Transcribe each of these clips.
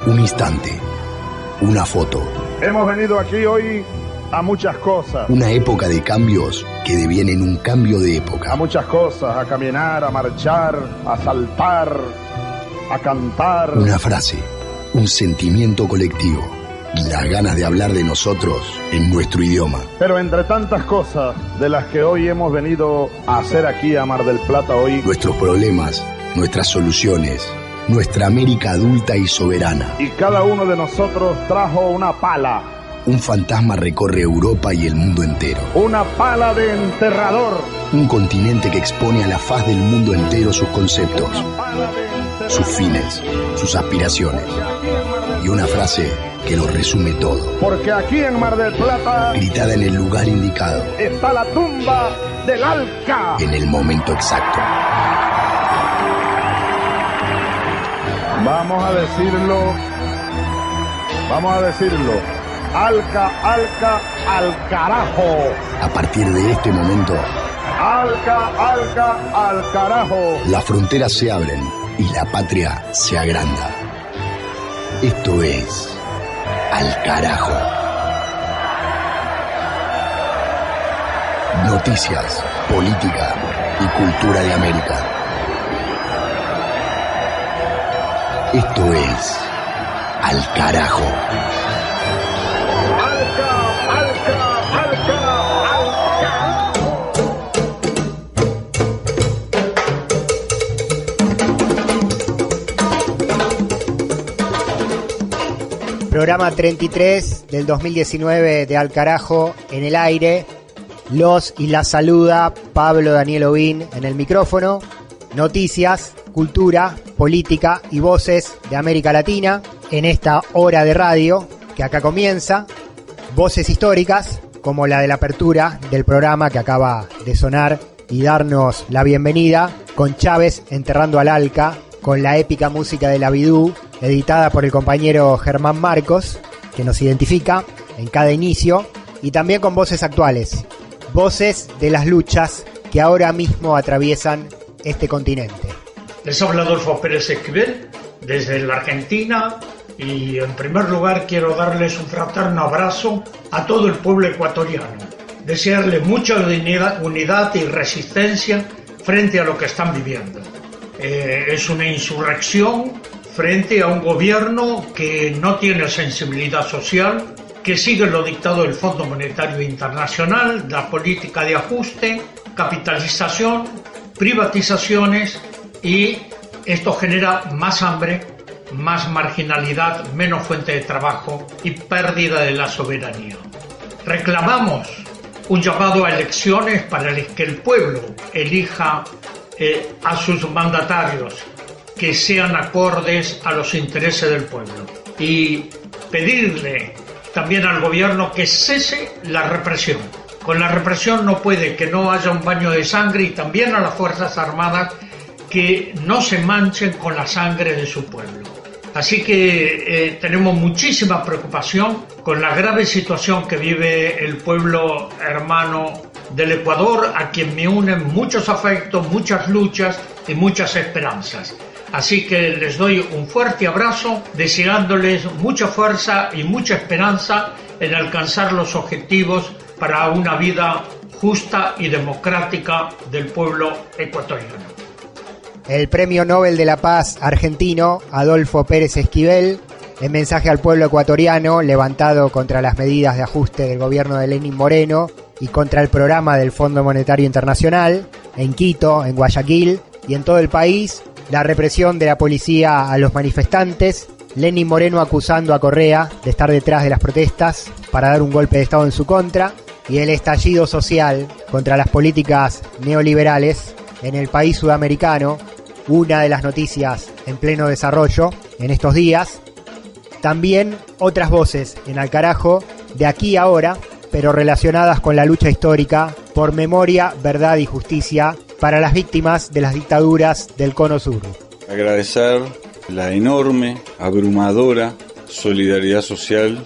Un instante, una foto. Hemos venido aquí hoy a muchas cosas. Una época de cambios que devienen un cambio de época. A muchas cosas, a caminar, a marchar, a saltar, a cantar. Una frase, un sentimiento colectivo y las ganas de hablar de nosotros en nuestro idioma. Pero entre tantas cosas de las que hoy hemos venido a hacer aquí a Mar del Plata hoy, nuestros problemas, nuestras soluciones, nuestra América adulta y soberana. Y cada uno de nosotros trajo una pala. Un fantasma recorre Europa y el mundo entero. Una pala de enterrador. Un continente que expone a la faz del mundo entero sus conceptos, sus fines, sus aspiraciones. Y una frase que lo resume todo. Porque aquí en Mar del Plata, gritada en el lugar indicado, está la tumba del Alca. En el momento exacto. Vamos a decirlo. Alca, Alca, al carajo. A partir de este momento, Alca, Alca, al carajo. Las fronteras se abren y la patria se agranda. Esto es Al Carajo. Noticias, política y cultura de América. Esto es Al Carajo. Programa 33 del 2019 de Al Carajo en el aire. Los y las saluda Pablo Daniel Ovín en el micrófono. Noticias, cultura, política y voces de América Latina en esta hora de radio que acá comienza. Voces históricas como la de la apertura del programa que acaba de sonar y darnos la bienvenida con Chávez enterrando al Alca, con la épica música de la Bidú, editada por el compañero Germán Marcos, que nos identifica en cada inicio, y también con voces actuales, voces de las luchas que ahora mismo atraviesan este continente. Les habla Adolfo Pérez Esquivel desde la Argentina y en primer lugar quiero darles un fraterno abrazo a todo el pueblo ecuatoriano, desearles mucha unidad y resistencia frente a lo que están viviendo. Es una insurrección frente a un gobierno que no tiene sensibilidad social, que sigue lo dictado del Fondo Monetario Internacional, la política de ajuste, capitalización, privatizaciones, y esto genera más hambre, más marginalidad, menos fuente de trabajo y pérdida de la soberanía. Reclamamos un llamado a elecciones para que el pueblo elija a sus mandatarios que sean acordes a los intereses del pueblo, y pedirle también al gobierno que cese la represión. Con la represión no puede que no haya un baño de sangre, y también a las Fuerzas Armadas que no se manchen con la sangre de su pueblo. Así que tenemos muchísima preocupación con la grave situación que vive el pueblo hermano del Ecuador, a quien me unen muchos afectos, muchas luchas y muchas esperanzas. Así que les doy un fuerte abrazo, deseándoles mucha fuerza y mucha esperanza en alcanzar los objetivos para una vida justa y democrática del pueblo ecuatoriano. El Premio Nobel de la Paz argentino Adolfo Pérez Esquivel, en mensaje al pueblo ecuatoriano levantado contra las medidas de ajuste del gobierno de Lenín Moreno y contra el programa del Fondo Monetario Internacional, en Quito, en Guayaquil y en todo el país, la represión de la policía a los manifestantes, Lenín Moreno acusando a Correa de estar detrás de las protestas para dar un golpe de Estado en su contra, y el estallido social contra las políticas neoliberales en el país sudamericano, una de las noticias en pleno desarrollo en estos días. También otras voces en Al Carajo de aquí a ahora, pero relacionadas con la lucha histórica por memoria, verdad y justicia para las víctimas de las dictaduras del Cono Sur. Agradecer la enorme, abrumadora solidaridad social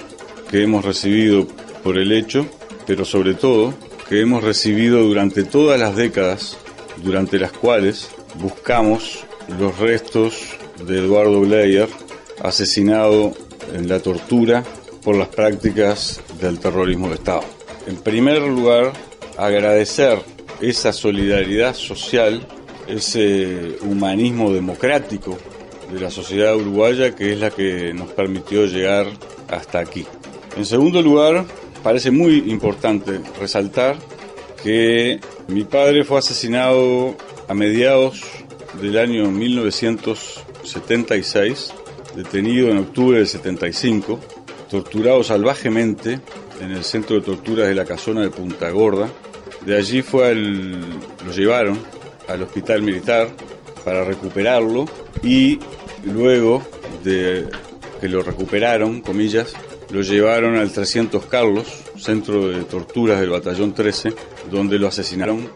que hemos recibido por el hecho, pero sobre todo que hemos recibido durante todas las décadas durante las cuales buscamos los restos de Eduardo Bleyer asesinado en la tortura por las prácticas del terrorismo de Estado. En primer lugar, agradecer esa solidaridad social, ese humanismo democrático de la sociedad uruguaya, que es la que nos permitió llegar hasta aquí. En segundo lugar, parece muy importante resaltar que mi padre fue asesinado a mediados del año 1976, detenido en octubre del 75, torturado salvajemente en el centro de torturas de la Casona de Punta Gorda. De allí lo llevaron al hospital militar para recuperarlo, y luego de que lo recuperaron, comillas, lo llevaron al 300 Carlos, centro de torturas del batallón 13, donde lo asesinaron.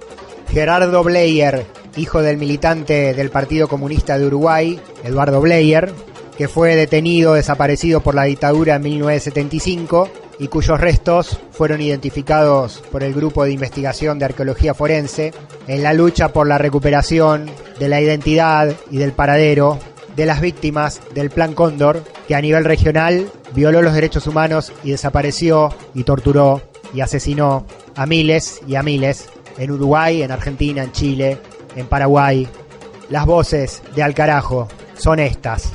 Gerardo Bleier, hijo del militante del Partido Comunista de Uruguay, Eduardo Bleier, que fue desaparecido por la dictadura en 1975 y cuyos restos fueron identificados por el Grupo de Investigación de Arqueología Forense en la lucha por la recuperación de la identidad y del paradero de las víctimas del Plan Cóndor, que a nivel regional violó los derechos humanos y desapareció y torturó y asesinó a miles y a miles en Uruguay, en Argentina, en Chile, en Paraguay. Las voces de Al Carajo son estas: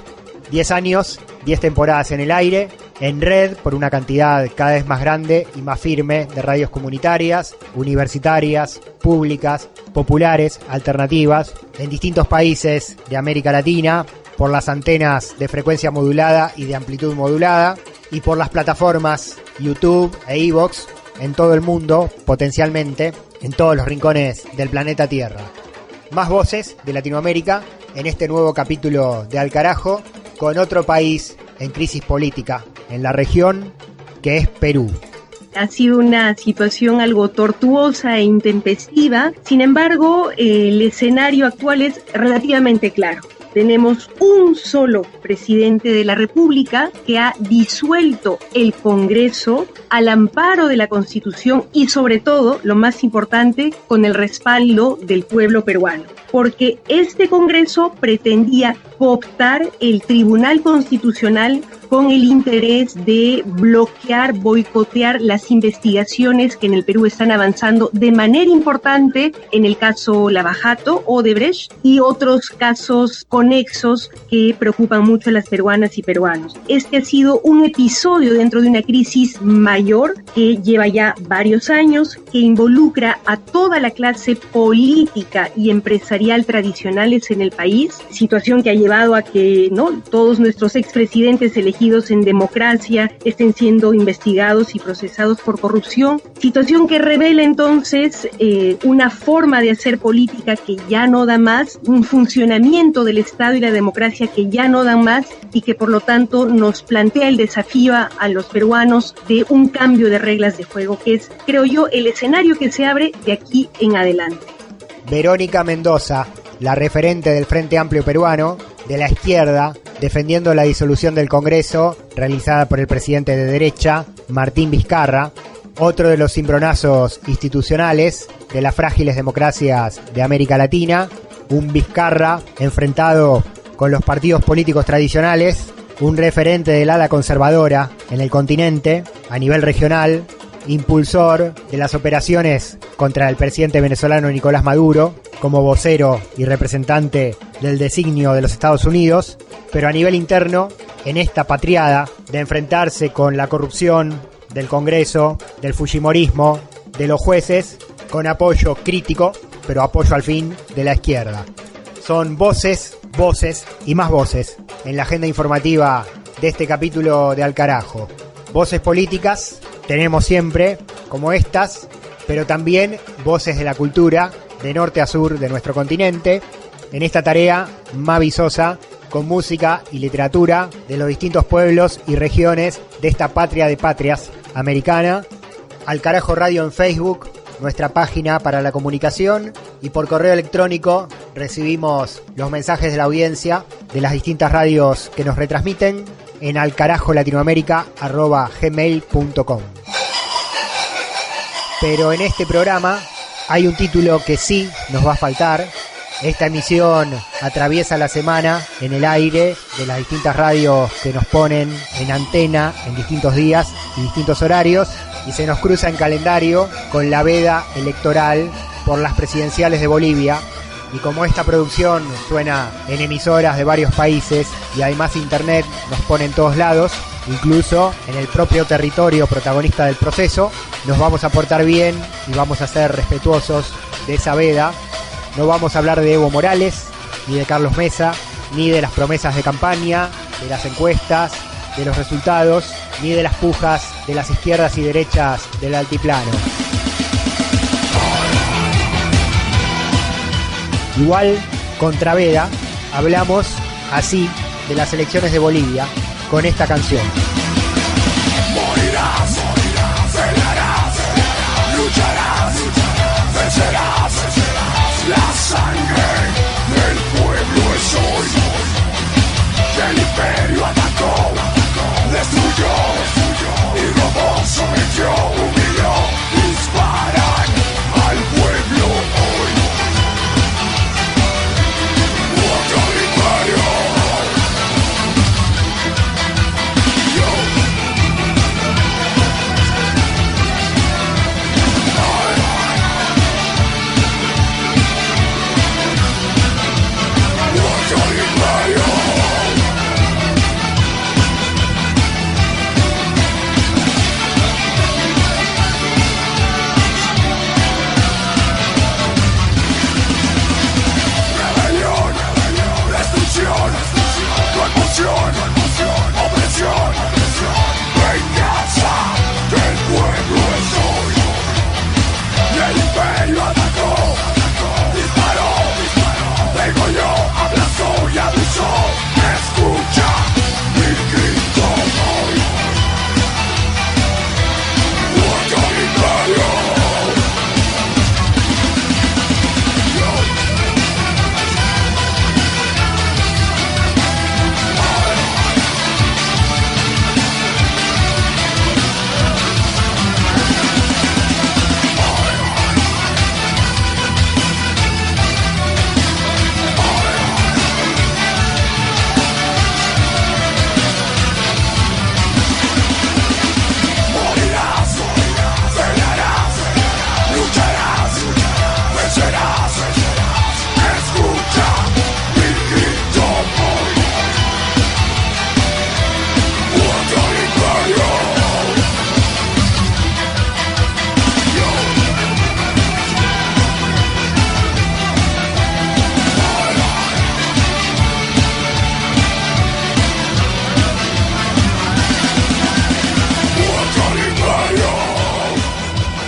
10 años, 10 temporadas en el aire, en red por una cantidad cada vez más grande y más firme de radios comunitarias, universitarias, públicas, populares, alternativas, en distintos países de América Latina, por las antenas de frecuencia modulada y de amplitud modulada, y por las plataformas YouTube e iVoox en todo el mundo, potencialmente, en todos los rincones del planeta Tierra. Más voces de Latinoamérica en este nuevo capítulo de Al Carajo, con otro país en crisis política en la región, que es Perú. Ha sido una situación algo tortuosa e intempestiva. Sin embargo, el escenario actual es relativamente claro. Tenemos un solo presidente de la República que ha disuelto el Congreso al amparo de la Constitución y, sobre todo, lo más importante, con el respaldo del pueblo peruano. Porque este Congreso pretendía cooptar el Tribunal Constitucional con el interés de bloquear, boicotear las investigaciones que en el Perú están avanzando de manera importante en el caso Lavajato, Odebrecht y otros casos conexos que preocupan mucho a las peruanas y peruanos. Este ha sido un episodio dentro de una crisis mayor que lleva ya varios años, que involucra a toda la clase política y empresarial tradicionales en el país, situación que ha llevado a que todos nuestros expresidentes elegidos en democracia estén siendo investigados y procesados por corrupción, situación que revela entonces una forma de hacer política que ya no da más, un funcionamiento del Estado y la democracia que ya no dan más, y que por lo tanto nos plantea el desafío a los peruanos de un cambio de reglas de juego, que es, creo yo, el escenario que se abre de aquí en adelante. Verónica Mendoza, la referente del Frente Amplio Peruano, de la izquierda, defendiendo la disolución del Congreso, realizada por el presidente de derecha, Martín Vizcarra, otro de los cimbronazos institucionales de las frágiles democracias de América Latina, un Vizcarra enfrentado con los partidos políticos tradicionales, un referente del ala conservadora en el continente, a nivel regional, impulsor de las operaciones contra el presidente venezolano Nicolás Maduro, como vocero y representante del designio de los Estados Unidos, pero a nivel interno, en esta patriada de enfrentarse con la corrupción del Congreso, del fujimorismo, de los jueces, con apoyo crítico, pero apoyo al fin de la izquierda. Son voces, voces y más voces en la agenda informativa de este capítulo de Al Carajo. Voces políticas tenemos siempre, como estas, pero también voces de la cultura, de norte a sur de nuestro continente. En esta tarea, Mavi Sosa, con música y literatura de los distintos pueblos y regiones de esta patria de patrias americana. Al Carajo Radio en Facebook, nuestra página para la comunicación, y por correo electrónico recibimos los mensajes de la audiencia de las distintas radios que nos retransmiten en alcarajolatinoamerica@gmail.com. Pero en este programa hay un título que sí nos va a faltar, Esta emisión atraviesa la semana en el aire de las distintas radios que nos ponen en antena en distintos días y distintos horarios, y se nos cruza en calendario con la veda electoral por las presidenciales de Bolivia. Y como esta producción suena en emisoras de varios países y además internet nos pone en todos lados, incluso en el propio territorio protagonista del proceso, nos vamos a portar bien y vamos a ser respetuosos de esa veda. No vamos a hablar de Evo Morales, ni de Carlos Mesa, ni de las promesas de campaña, de las encuestas, de los resultados, ni de las pujas de las izquierdas y derechas del altiplano. Igual, contra veda, hablamos así de las elecciones de Bolivia con esta canción. Morirás, pelearás, lucharás, vencerás. La sangre del pueblo es hoy. El imperio atacó, destruyó y robó, sometió, humilló. Disparan al pueblo hoy. Autoritario. Opresión, venganza del pueblo es hoy. Y el imperio atacó, disparó, degolló, aplastó y abusó. Escucha mi grito hoy. Autoritario.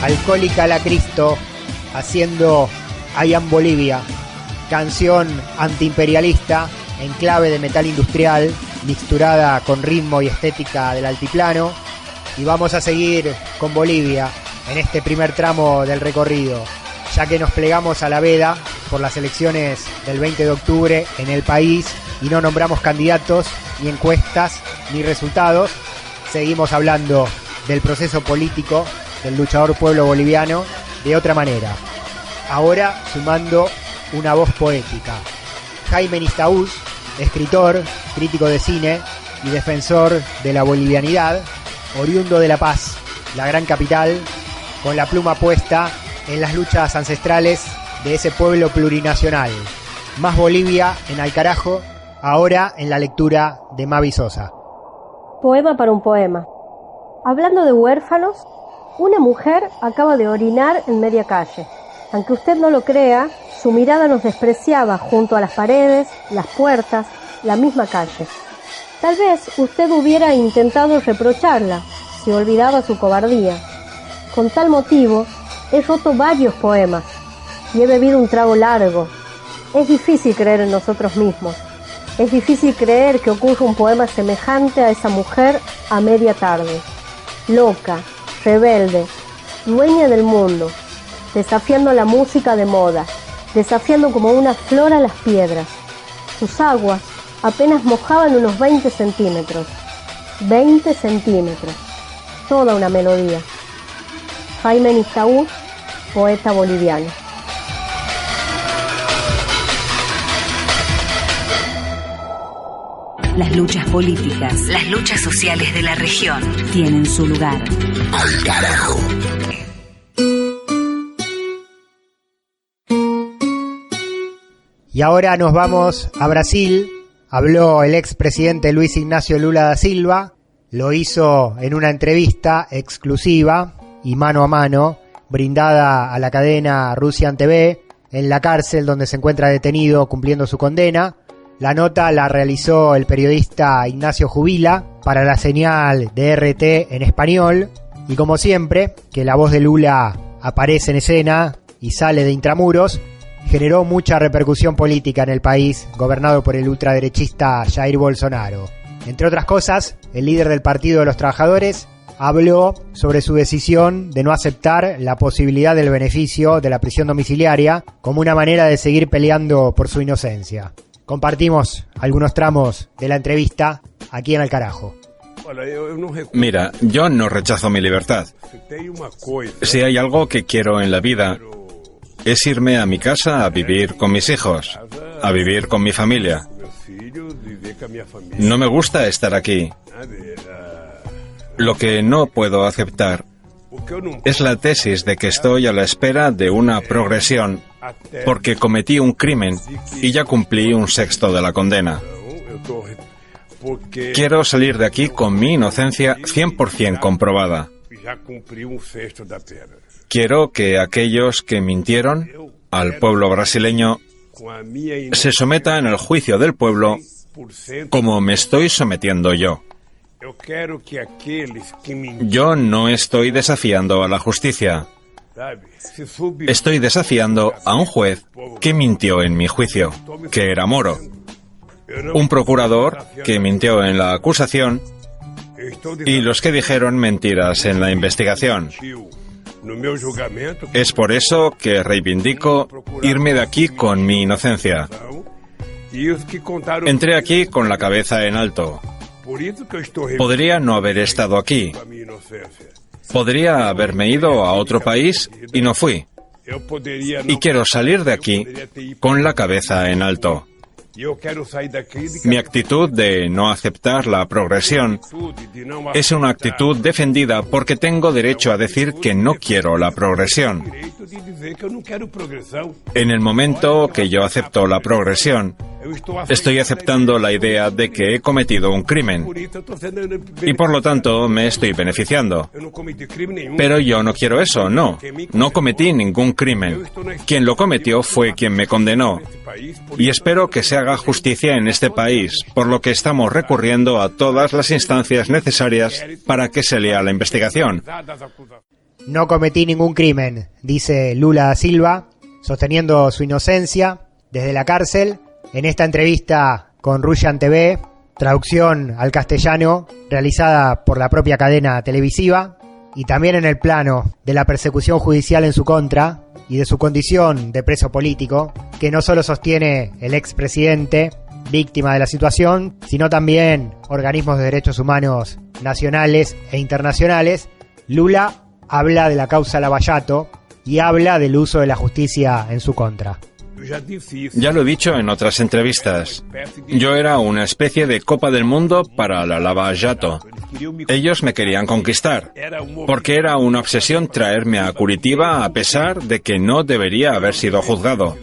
Alcohólica la Cristo, haciendo I Am Bolivia, canción antiimperialista en clave de metal industrial, mixturada con ritmo y estética del altiplano. Y vamos a seguir con Bolivia en este primer tramo del recorrido, ya que nos plegamos a la veda por las elecciones del 20 de octubre en el país y no nombramos candidatos, ni encuestas, ni resultados. Seguimos hablando del proceso político del luchador pueblo boliviano de otra manera. Ahora sumando una voz poética. Jaime Nistaúz, escritor, crítico de cine y defensor de la bolivianidad, oriundo de La Paz, la gran capital, con la pluma puesta en las luchas ancestrales de ese pueblo plurinacional. Más Bolivia en Al Carajo, ahora en la lectura de Mavi Sosa. Poema para un poema. Hablando de huérfanos, una mujer acaba de orinar en media calle. Aunque usted no lo crea, su mirada nos despreciaba junto a las paredes, las puertas, la misma calle. Tal vez usted hubiera intentado reprocharla, si olvidaba su cobardía. Con tal motivo, he roto varios poemas y he bebido un trago largo. Es difícil creer en nosotros mismos. Es difícil creer que ocurra un poema semejante a esa mujer a media tarde. Loca, rebelde, dueña del mundo, desafiando la música de moda, desafiando como una flor a las piedras. Sus aguas apenas mojaban unos 20 centímetros. 20 centímetros. Toda una melodía. Jaime Nistaúz, poeta boliviano. Las luchas políticas, las luchas sociales de la región tienen su lugar. Al carajo. Y ahora nos vamos a Brasil. Habló el expresidente Luis Ignacio Lula da Silva. Lo hizo en una entrevista exclusiva y mano a mano, brindada a la cadena Russian TV, en la cárcel donde se encuentra detenido cumpliendo su condena. La nota la realizó el periodista Ignacio Jubila para la señal de RT en español. Y como siempre, que la voz de Lula aparece en escena y sale de intramuros, generó mucha repercusión política en el país, gobernado por el ultraderechista Jair Bolsonaro. Entre otras cosas, el líder del Partido de los Trabajadores habló sobre su decisión de no aceptar la posibilidad del beneficio de la prisión domiciliaria como una manera de seguir peleando por su inocencia. Compartimos algunos tramos de la entrevista aquí en Al Carajo. Mira, yo no rechazo mi libertad. Si hay algo que quiero en la vida, es irme a mi casa a vivir con mis hijos, a vivir con mi familia. No me gusta estar aquí. Lo que no puedo aceptar es la tesis de que estoy a la espera de una progresión porque cometí un crimen y ya cumplí un sexto de la condena. Quiero salir de aquí con mi inocencia 100% comprobada. Quiero que aquellos que mintieron al pueblo brasileño se sometan al juicio del pueblo como me estoy sometiendo yo. Yo no estoy desafiando a la justicia. Estoy desafiando a un juez que mintió en mi juicio, que era Moro. Un procurador que mintió en la acusación y los que dijeron mentiras en la investigación. Es por eso que reivindico irme de aquí con mi inocencia. Entré aquí con la cabeza en alto. Podría no haber estado aquí. Podría haberme ido a otro país y no fui. Y quiero salir de aquí con la cabeza en alto. Mi actitud de no aceptar la progresión es una actitud defendida porque tengo derecho a decir que no quiero la progresión. En el momento que yo acepto la progresión, estoy aceptando la idea de que he cometido un crimen y por lo tanto me estoy beneficiando. Pero yo no quiero eso, no cometí ningún crimen. Quien lo cometió fue quien me condenó. Y espero que se haga justicia en este país, por lo que estamos recurriendo a todas las instancias necesarias para que se lea la investigación. No cometí ningún crimen, dice Lula da Silva, sosteniendo su inocencia desde la cárcel. En esta entrevista con Russian TV, traducción al castellano realizada por la propia cadena televisiva, y también en el plano de la persecución judicial en su contra y de su condición de preso político, que no solo sostiene el expresidente, víctima de la situación, sino también organismos de derechos humanos nacionales e internacionales. Lula habla de la causa Lavallato y habla del uso de la justicia en su contra. Ya lo he dicho en otras entrevistas. Yo era una especie de Copa del Mundo para la Lava Jato. Ellos me querían conquistar, porque era una obsesión traerme a Curitiba a pesar de que no debería haber sido juzgado.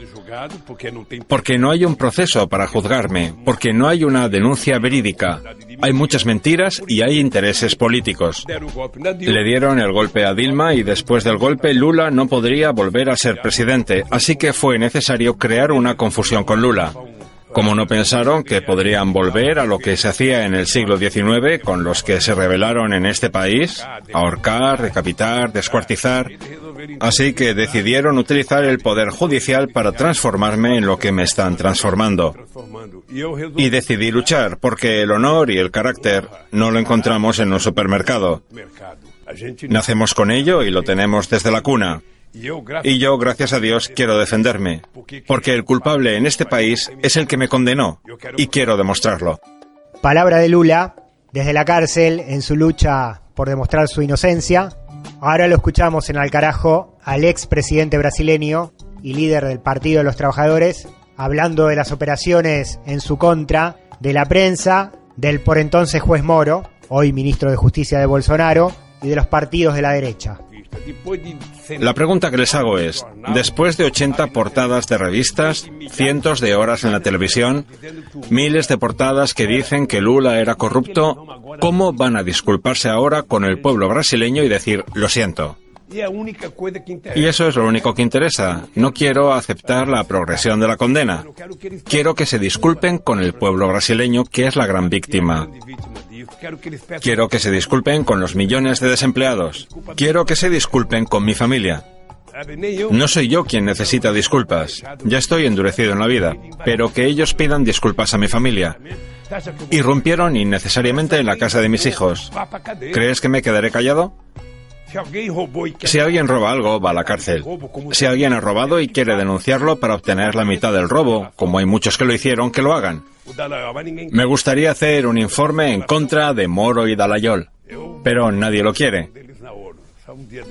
Porque no hay un proceso para juzgarme, porque no hay una denuncia verídica. Hay muchas mentiras y hay intereses políticos. Le dieron el golpe a Dilma y después del golpe Lula no podría volver a ser presidente, así que fue necesario crear una confusión con Lula. Como no pensaron que podrían volver a lo que se hacía en el siglo XIX con los que se rebelaron en este país, ahorcar, decapitar, descuartizar, así que decidieron utilizar el poder judicial para transformarme en lo que me están transformando. Y decidí luchar porque el honor y el carácter no lo encontramos en un supermercado. Nacemos con ello y lo tenemos desde la cuna. Y yo, gracias a Dios, quiero defenderme, porque el culpable en este país es el que me condenó, y quiero demostrarlo. Palabra de Lula, desde la cárcel, en su lucha por demostrar su inocencia. Ahora lo escuchamos en Al Carajo al expresidente brasileño y líder del Partido de los Trabajadores, hablando de las operaciones en su contra, de la prensa del por entonces juez Moro, hoy ministro de Justicia de Bolsonaro, y de los partidos de la derecha. La pregunta que les hago es, después de 80 portadas de revistas, cientos de horas en la televisión, miles de portadas que dicen que Lula era corrupto, ¿cómo van a disculparse ahora con el pueblo brasileño y decir, lo siento? Y eso es lo único que interesa. No quiero aceptar la progresión de la condena. Quiero que se disculpen con el pueblo brasileño, que es la gran víctima. Quiero que se disculpen con los millones de desempleados. Quiero que se disculpen con mi familia. No soy yo quien necesita disculpas. Ya estoy endurecido en la vida. Pero que ellos pidan disculpas a mi familia. Irrumpieron innecesariamente en la casa de mis hijos. ¿Crees que me quedaré callado? Si alguien roba algo, va a la cárcel. Si alguien ha robado y quiere denunciarlo para obtener la mitad del robo, como hay muchos que lo hicieron, que lo hagan. Me gustaría hacer un informe en contra de Moro y Dallagnol, pero nadie lo quiere.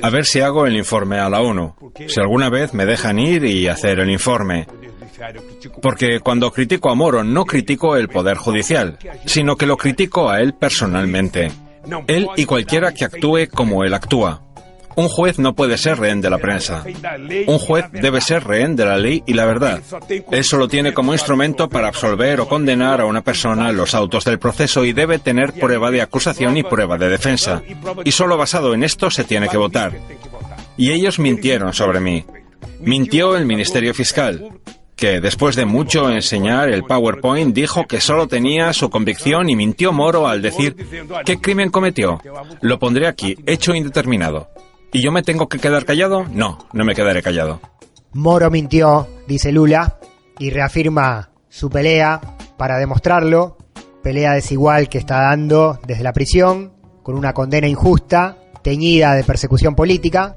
A ver si hago el informe a la ONU, si alguna vez me dejan ir y hacer el informe. Porque cuando critico a Moro no critico el Poder Judicial, sino que lo critico a él personalmente. Él y cualquiera que actúe como él actúa. Un juez no puede ser rehén de la prensa. Un juez debe ser rehén de la ley y la verdad. Él solo tiene como instrumento para absolver o condenar a una persona los autos del proceso y debe tener prueba de acusación y prueba de defensa. Y solo basado en esto se tiene que votar. Y ellos mintieron sobre mí. Mintió el Ministerio Fiscal, que después de mucho enseñar el PowerPoint dijo que solo tenía su convicción, y mintió Moro al decir ¿qué crimen cometió? Lo pondré aquí, hecho indeterminado. ¿Y yo me tengo que quedar callado? No, no me quedaré callado. Moro mintió, dice Lula, y reafirma su pelea para demostrarlo, pelea desigual que está dando desde la prisión, con una condena injusta, teñida de persecución política.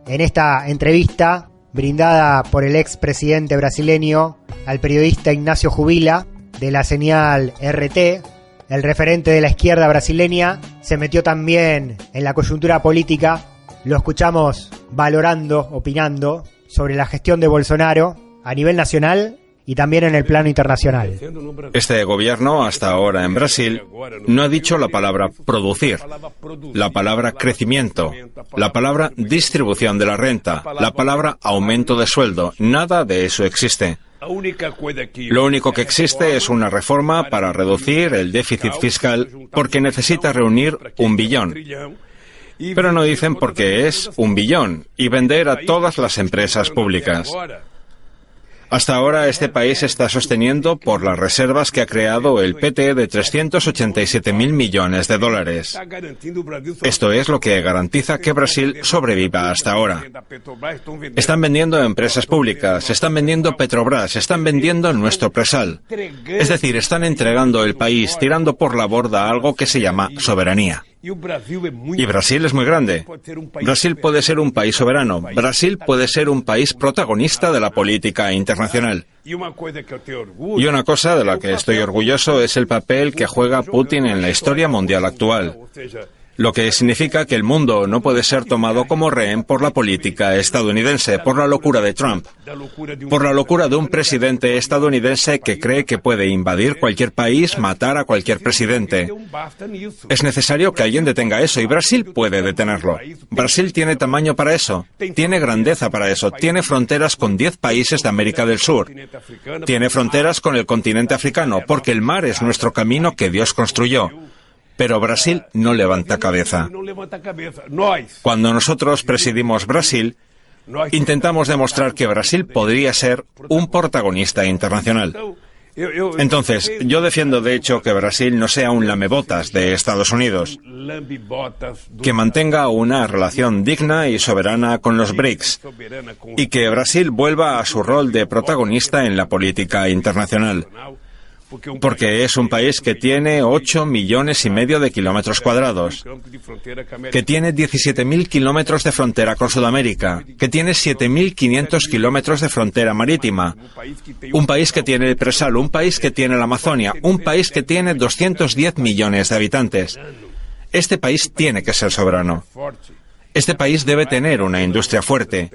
En esta entrevista brindada por el expresidente brasileño al periodista Ignacio Jubila de la señal RT, el referente de la izquierda brasileña se metió también en la coyuntura política. Lo escuchamos valorando, opinando sobre la gestión de Bolsonaro a nivel nacional y también en el plano internacional. Este gobierno, hasta ahora en Brasil, no ha dicho la palabra producir, la palabra crecimiento, la palabra distribución de la renta, la palabra aumento de sueldo. Nada de eso existe. Lo único que existe es una reforma para reducir el déficit fiscal porque necesita reunir 1 billón. Pero no dicen por qué es 1 billón y vender a todas las empresas públicas. Hasta ahora este país se está sosteniendo por las reservas que ha creado el PT de 387.000 millones de dólares. Esto es lo que garantiza que Brasil sobreviva hasta ahora. Están vendiendo empresas públicas, están vendiendo Petrobras, están vendiendo nuestro presal. Es decir, están entregando el país, tirando por la borda algo que se llama soberanía. Y Brasil es muy grande. Brasil puede ser un país soberano. Brasil puede ser un país protagonista de la política internacional. Y una cosa de la que estoy orgulloso es el papel que juega Putin en la historia mundial actual. Lo que significa que el mundo no puede ser tomado como rehén por la política estadounidense, por la locura de Trump, por la locura de un presidente estadounidense que cree que puede invadir cualquier país, matar a cualquier presidente. Es necesario que alguien detenga eso y Brasil puede detenerlo. Brasil tiene tamaño para eso, tiene grandeza para eso, tiene fronteras con 10 países de América del Sur, tiene fronteras con el continente africano, porque el mar es nuestro camino que Dios construyó. Pero Brasil no levanta cabeza. Cuando nosotros presidimos Brasil, intentamos demostrar que Brasil podría ser un protagonista internacional. Entonces, yo defiendo de hecho que Brasil no sea un lamebotas de Estados Unidos, que mantenga una relación digna y soberana con los BRICS, y que Brasil vuelva a su rol de protagonista en la política internacional. Porque es un país que tiene 8,5 millones de kilómetros cuadrados, que tiene 17.000 kilómetros de frontera con Sudamérica, que tiene 7.500 kilómetros de frontera marítima, un país que tiene el Presal, un país que tiene la Amazonia, un país que tiene 210 millones de habitantes. Este país tiene que ser soberano. Este país debe tener una industria fuerte.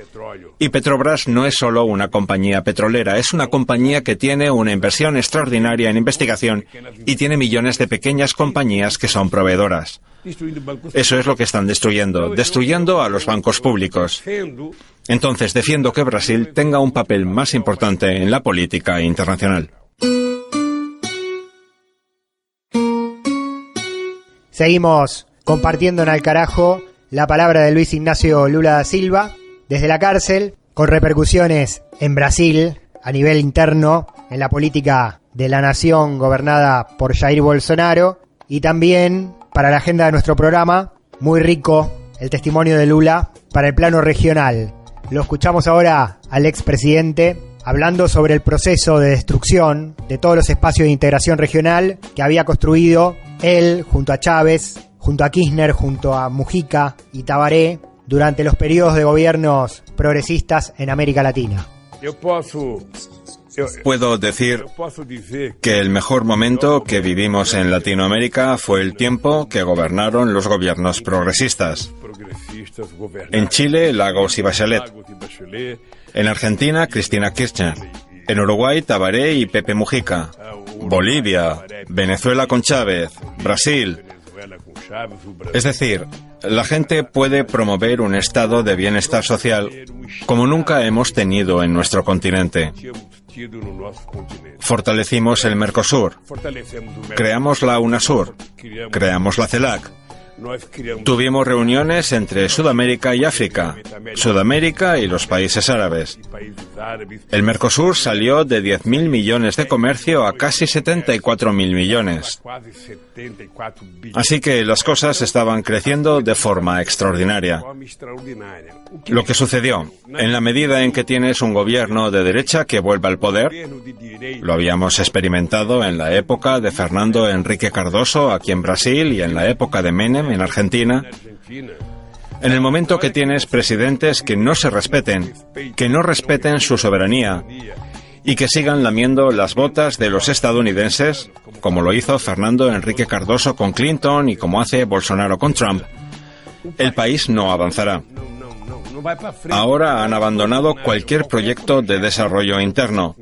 Y Petrobras no es solo una compañía petrolera, es una compañía que tiene una inversión extraordinaria en investigación y tiene millones de pequeñas compañías que son proveedoras. Eso es lo que están destruyendo a los bancos públicos. Entonces defiendo que Brasil tenga un papel más importante en la política internacional. Seguimos compartiendo en Al Carajo la palabra de Luis Ignacio Lula da Silva desde la cárcel, con repercusiones en Brasil a nivel interno, en la política de la nación gobernada por Jair Bolsonaro, y también para la agenda de nuestro programa, muy rico el testimonio de Lula para el plano regional. Lo escuchamos ahora al expresidente hablando sobre el proceso de destrucción de todos los espacios de integración regional que había construido él junto a Chávez, junto a Kirchner, junto a Mujica y Tabaré durante los periodos de gobiernos progresistas en América Latina. Puedo decir que el mejor momento que vivimos en Latinoamérica fue el tiempo que gobernaron los gobiernos progresistas. En Chile, Lagos y Bachelet. En Argentina, Cristina Kirchner. En Uruguay, Tabaré y Pepe Mujica. Bolivia, Venezuela con Chávez, Brasil. Es decir, la gente puede promover un estado de bienestar social como nunca hemos tenido en nuestro continente. Fortalecimos el Mercosur, creamos la UNASUR, creamos la CELAC. Tuvimos reuniones entre Sudamérica y África, Sudamérica y los países árabes. El Mercosur salió de 10.000 millones de comercio a casi 74.000 millones. Así que las cosas estaban creciendo de forma extraordinaria. Lo que sucedió, en la medida en que tienes un gobierno de derecha que vuelve al poder, lo habíamos experimentado en la época de Fernando Henrique Cardoso aquí en Brasil y en la época de Menem en Argentina. En el momento que tienes presidentes que no se respeten, que no respeten su soberanía y que sigan lamiendo las botas de los estadounidenses, como lo hizo Fernando Henrique Cardoso con Clinton y como hace Bolsonaro con Trump, el país no avanzará. Ahora han abandonado cualquier proyecto de desarrollo interno,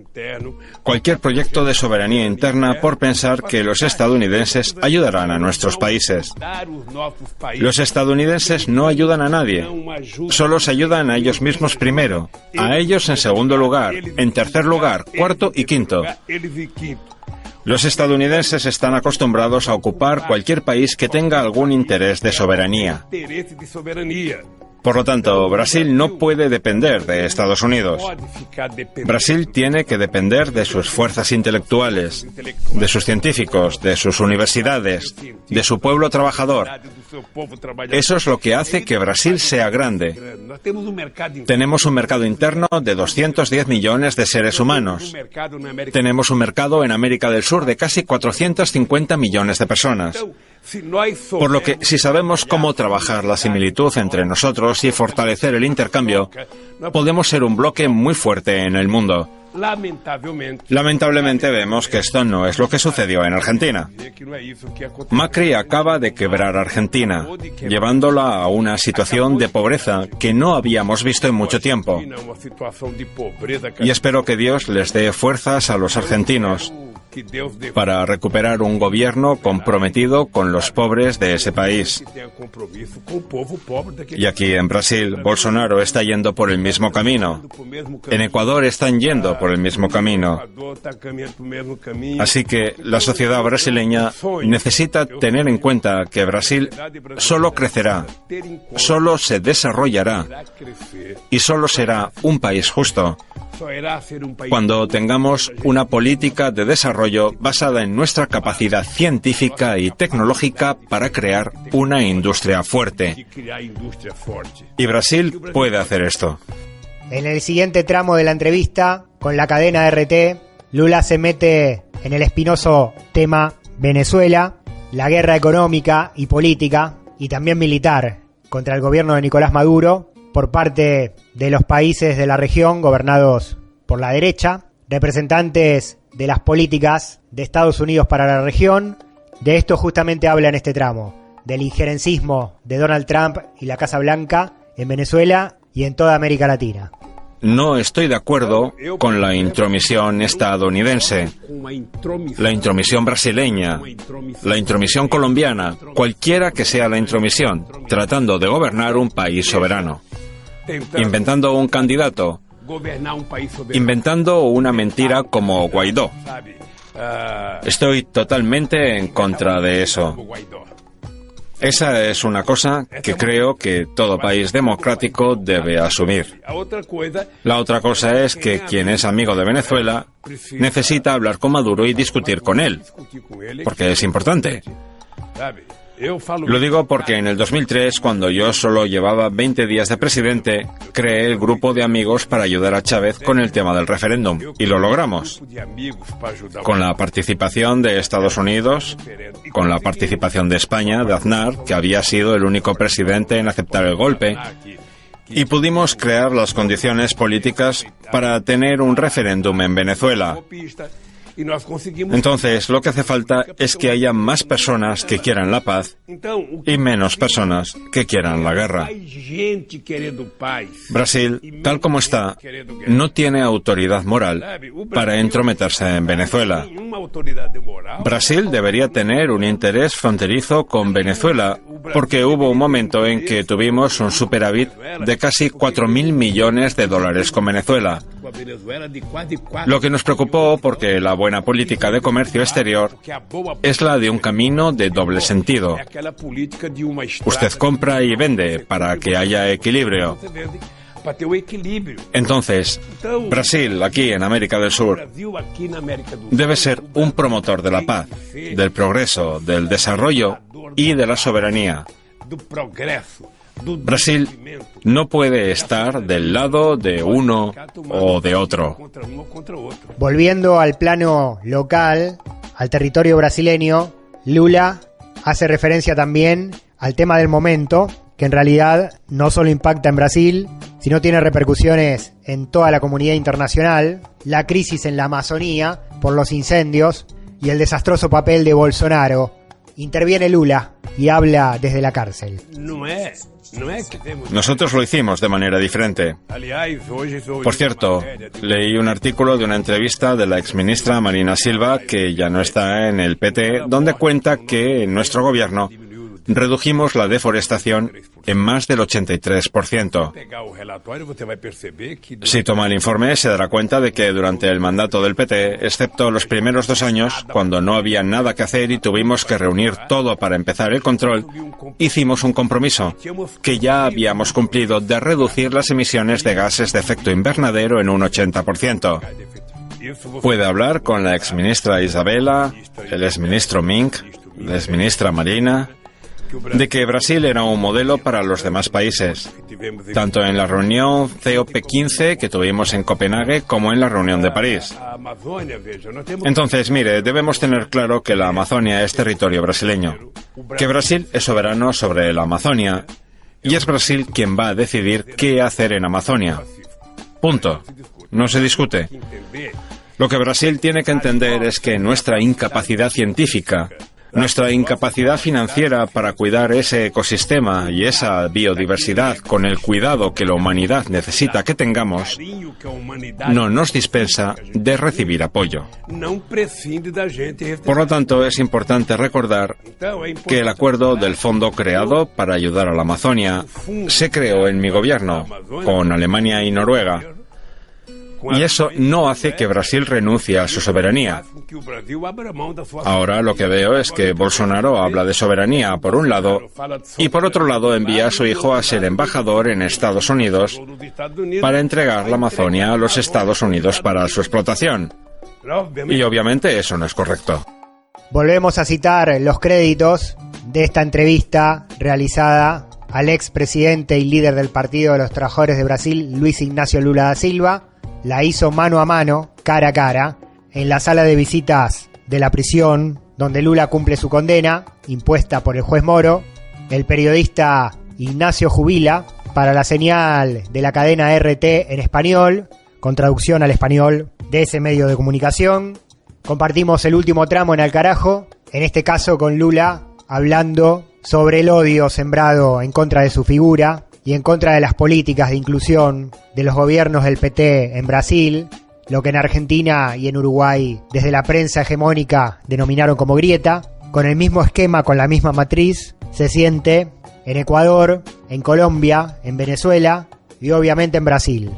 cualquier proyecto de soberanía interna por pensar que los estadounidenses ayudarán a nuestros países. Los estadounidenses no ayudan a nadie, solo se ayudan a ellos mismos primero, a ellos en segundo lugar, en tercer lugar, cuarto y quinto. Los estadounidenses están acostumbrados a ocupar cualquier país que tenga algún interés de soberanía. Por lo tanto, Brasil no puede depender de Estados Unidos. Brasil tiene que depender de sus fuerzas intelectuales, de sus científicos, de sus universidades, de su pueblo trabajador. Eso es lo que hace que Brasil sea grande. Tenemos un mercado interno de 210 millones de seres humanos. Tenemos un mercado en América del Sur de casi 450 millones de personas. Por lo que, si sabemos cómo trabajar la similitud entre nosotros y fortalecer el intercambio, podemos ser un bloque muy fuerte en el mundo. Lamentablemente vemos que esto no es lo que sucedió en Argentina. Macri acaba de quebrar Argentina, llevándola a una situación de pobreza que no habíamos visto en mucho tiempo. Y espero que Dios les dé fuerzas a los argentinos para recuperar un gobierno comprometido con los pobres de ese país. Y aquí en Brasil, Bolsonaro está yendo por el mismo camino. En Ecuador están yendo por el mismo camino. Así que la sociedad brasileña necesita tener en cuenta que Brasil solo crecerá, solo se desarrollará y solo será un país justo cuando tengamos una política de desarrollo basada en nuestra capacidad científica y tecnológica para crear una industria fuerte. Y Brasil puede hacer esto. En el siguiente tramo de la entrevista, con la cadena RT, Lula se mete en el espinoso tema Venezuela, la guerra económica y política, y también militar, contra el gobierno de Nicolás Maduro, por parte de los países de la región gobernados por la derecha, representantes de las políticas de Estados Unidos para la región. De esto justamente habla en este tramo, del injerencismo de Donald Trump y la Casa Blanca en Venezuela y en toda América Latina. No estoy de acuerdo con la intromisión estadounidense, la intromisión brasileña, la intromisión colombiana, cualquiera que sea la intromisión, tratando de gobernar un país soberano, inventando un candidato, inventando una mentira como Guaidó. Estoy totalmente en contra de eso. Esa es una cosa que creo que todo país democrático debe asumir. La otra cosa es que quien es amigo de Venezuela necesita hablar con Maduro y discutir con él, porque es importante. Lo digo porque en el 2003, cuando yo solo llevaba 20 días de presidente, creé el grupo de amigos para ayudar a Chávez con el tema del referéndum, y lo logramos. Con la participación de Estados Unidos, con la participación de España, de Aznar, que había sido el único presidente en aceptar el golpe, y pudimos crear las condiciones políticas para tener un referéndum en Venezuela. Entonces, lo que hace falta es que haya más personas que quieran la paz y menos personas que quieran la guerra. Brasil, tal como está, no tiene autoridad moral para entrometerse en Venezuela. Brasil debería tener un interés fronterizo con Venezuela, porque hubo un momento en que tuvimos un superávit de casi 4.000 millones de dólares con Venezuela. Lo que nos preocupó, porque la buena política de comercio exterior es la de un camino de doble sentido. Usted compra y vende para que haya equilibrio. Entonces, Brasil, aquí en América del Sur, debe ser un promotor de la paz, del progreso, del desarrollo y de la soberanía. Brasil no puede estar del lado de uno o de otro. Volviendo al plano local, al territorio brasileño, Lula hace referencia también al tema del momento, que en realidad no solo impacta en Brasil, sino tiene repercusiones en toda la comunidad internacional, la crisis en la Amazonía por los incendios y el desastroso papel de Bolsonaro. Interviene Lula y habla desde la cárcel. Nosotros lo hicimos de manera diferente. Por cierto, leí un artículo de una entrevista de la exministra Marina Silva, que ya no está en el PT, donde cuenta que en nuestro gobierno redujimos la deforestación en más del 83%. Si toma el informe, se dará cuenta de que durante el mandato del PT, excepto los primeros 2 años, cuando no había nada que hacer y tuvimos que reunir todo para empezar el control, hicimos un compromiso, que ya habíamos cumplido, de reducir las emisiones de gases de efecto invernadero en un 80%. Puede hablar con la exministra Isabela, el exministro Mink, la exministra Marina, de que Brasil era un modelo para los demás países, tanto en la reunión COP15 que tuvimos en Copenhague como en la reunión de París. Entonces, mire, debemos tener claro que la Amazonia es territorio brasileño, que Brasil es soberano sobre la Amazonia, y es Brasil quien va a decidir qué hacer en Amazonia. Punto. No se discute. Lo que Brasil tiene que entender es que nuestra incapacidad científica, nuestra incapacidad financiera para cuidar ese ecosistema y esa biodiversidad con el cuidado que la humanidad necesita que tengamos, no nos dispensa de recibir apoyo. Por lo tanto, es importante recordar que el acuerdo del fondo creado para ayudar a la Amazonia se creó en mi gobierno, con Alemania y Noruega. Y eso no hace que Brasil renuncie a su soberanía. Ahora lo que veo es que Bolsonaro habla de soberanía por un lado y por otro lado envía a su hijo a ser embajador en Estados Unidos para entregar la Amazonia a los Estados Unidos para su explotación. Y obviamente eso no es correcto. Volvemos a citar los créditos de esta entrevista realizada al expresidente y líder del Partido de los Trabajadores de Brasil, Luis Ignacio Lula da Silva. La hizo mano a mano, cara a cara, en la sala de visitas de la prisión, donde Lula cumple su condena, impuesta por el juez Moro. El periodista Ignacio Jubila, para la señal de la cadena RT en español, con traducción al español de ese medio de comunicación. Compartimos el último tramo en Al Carajo, en este caso con Lula hablando sobre el odio sembrado en contra de su figura y en contra de las políticas de inclusión de los gobiernos del PT en Brasil, lo que en Argentina y en Uruguay desde la prensa hegemónica denominaron como grieta. Con el mismo esquema, con la misma matriz, se siente en Ecuador, en Colombia, en Venezuela y obviamente en Brasil.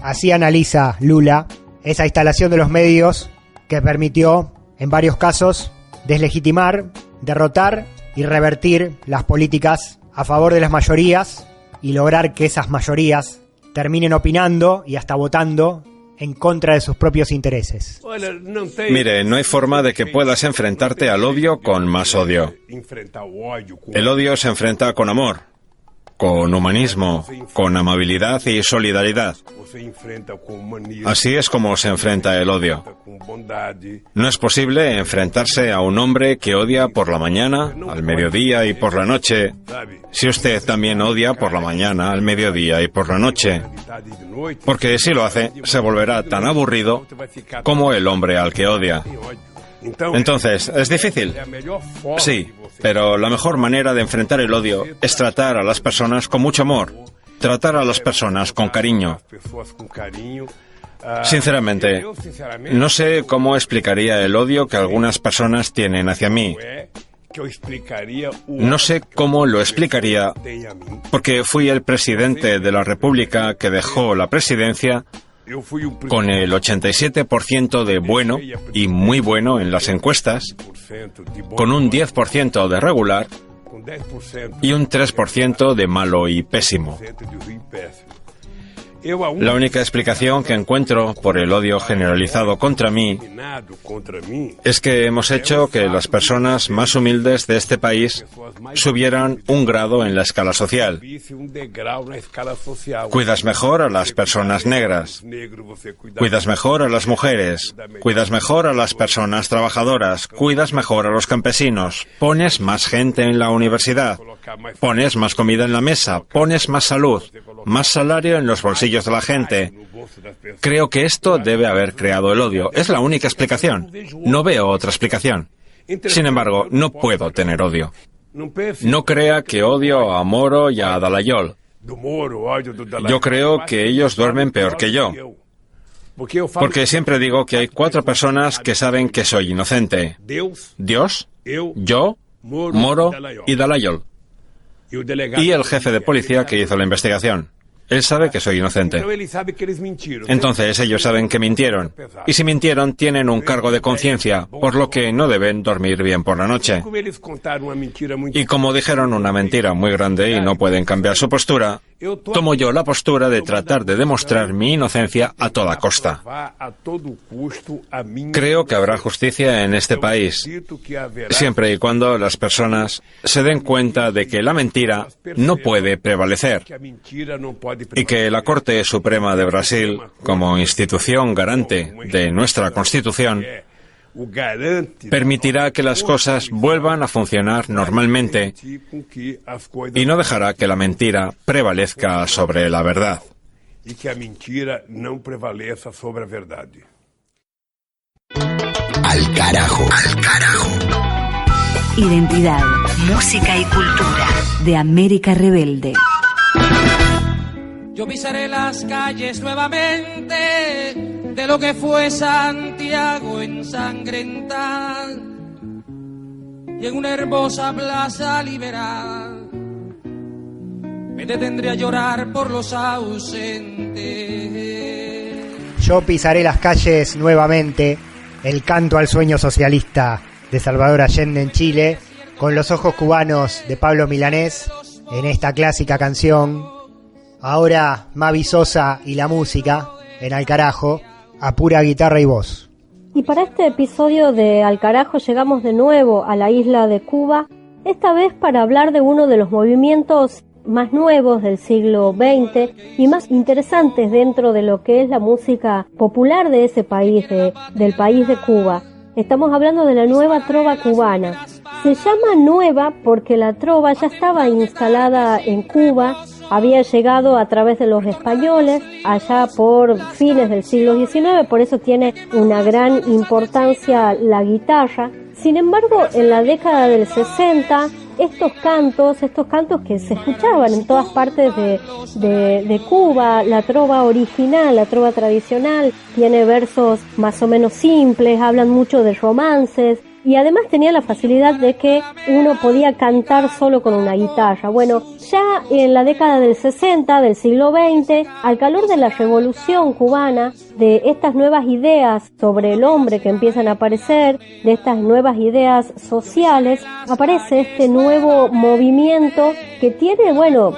Así analiza Lula esa instalación de los medios que permitió, en varios casos, deslegitimar, derrotar y revertir las políticas a favor de las mayorías y lograr que esas mayorías terminen opinando y hasta votando en contra de sus propios intereses. Mire, no hay forma de que puedas enfrentarte al odio con más odio. El odio se enfrenta con amor, con humanismo, con amabilidad y solidaridad. Así es como se enfrenta el odio. No es posible enfrentarse a un hombre que odia por la mañana, al mediodía y por la noche, si usted también odia por la mañana, al mediodía y por la noche. Porque si lo hace, se volverá tan aburrido como el hombre al que odia. Entonces, ¿es difícil? Sí, pero la mejor manera de enfrentar el odio es tratar a las personas con mucho amor, tratar a las personas con cariño. Sinceramente, no sé cómo explicaría el odio que algunas personas tienen hacia mí. No sé cómo lo explicaría, porque fui el presidente de la República que dejó la presidencia con el 87% de bueno y muy bueno en las encuestas, con un 10% de regular y un 3% de malo y pésimo. La única explicación que encuentro por el odio generalizado contra mí es que hemos hecho que las personas más humildes de este país subieran un grado en la escala social. Cuidas mejor a las personas negras, cuidas mejor a las mujeres, cuidas mejor a las personas trabajadoras, cuidas mejor a los campesinos, pones más gente en la universidad, pones más comida en la mesa, pones más salud, más salario en los bolsillos de la gente. Creo que esto debe haber creado el odio. Es la única explicación. No veo otra explicación. Sin embargo, no puedo tener odio. No crea que odio a Moro y a Dallagnol. Yo creo que ellos duermen peor que yo. Porque siempre digo que hay 4 personas que saben que soy inocente. Dios, yo, Moro y Dallagnol. Y el jefe de policía que hizo la investigación. Él sabe que soy inocente. Entonces ellos saben que mintieron. Y si mintieron, tienen un cargo de conciencia, por lo que no deben dormir bien por la noche. Y como dijeron una mentira muy grande y no pueden cambiar su postura, tomo yo la postura de tratar de demostrar mi inocencia a toda costa. Creo que habrá justicia en este país, siempre y cuando las personas se den cuenta de que la mentira no puede prevalecer y que la Corte Suprema de Brasil, como institución garante de nuestra Constitución, permitirá que las cosas vuelvan a funcionar normalmente y no dejará que la mentira prevalezca sobre la verdad. Al carajo. Al carajo. Identidad, música y cultura de América Rebelde. Yo pisaré las calles nuevamente de lo que fue Santiago ensangrentada y en una hermosa plaza liberal me detendré a llorar por los ausentes. Yo pisaré las calles nuevamente, el canto al sueño socialista de Salvador Allende en Chile, con los ojos cubanos de Pablo Milanés en esta clásica canción. Ahora Mavi Sosa y la música en Al Carajo, a pura guitarra y voz. Y para este episodio de Al Carajo llegamos de nuevo a la isla de Cuba, esta vez para hablar de uno de los movimientos más nuevos del siglo XX y más interesantes dentro de lo que es la música popular de ese país, del país de Cuba. Estamos hablando de la nueva trova cubana. Se llama nueva porque la trova ya estaba instalada en Cuba, había llegado a través de los españoles allá por fines del siglo XIX, por eso tiene una gran importancia la guitarra. Sin embargo, en la década del 60 estos cantos que se escuchaban en todas partes de Cuba. La trova original, la trova tradicional, tiene versos más o menos simples, hablan mucho de romances, y además tenía la facilidad de que uno podía cantar solo con una guitarra. Bueno, ya en la década del 60 del siglo XX, al calor de la revolución cubana, de estas nuevas ideas sobre el hombre que empiezan a aparecer, de estas nuevas ideas sociales, aparece este nuevo movimiento que tiene, bueno,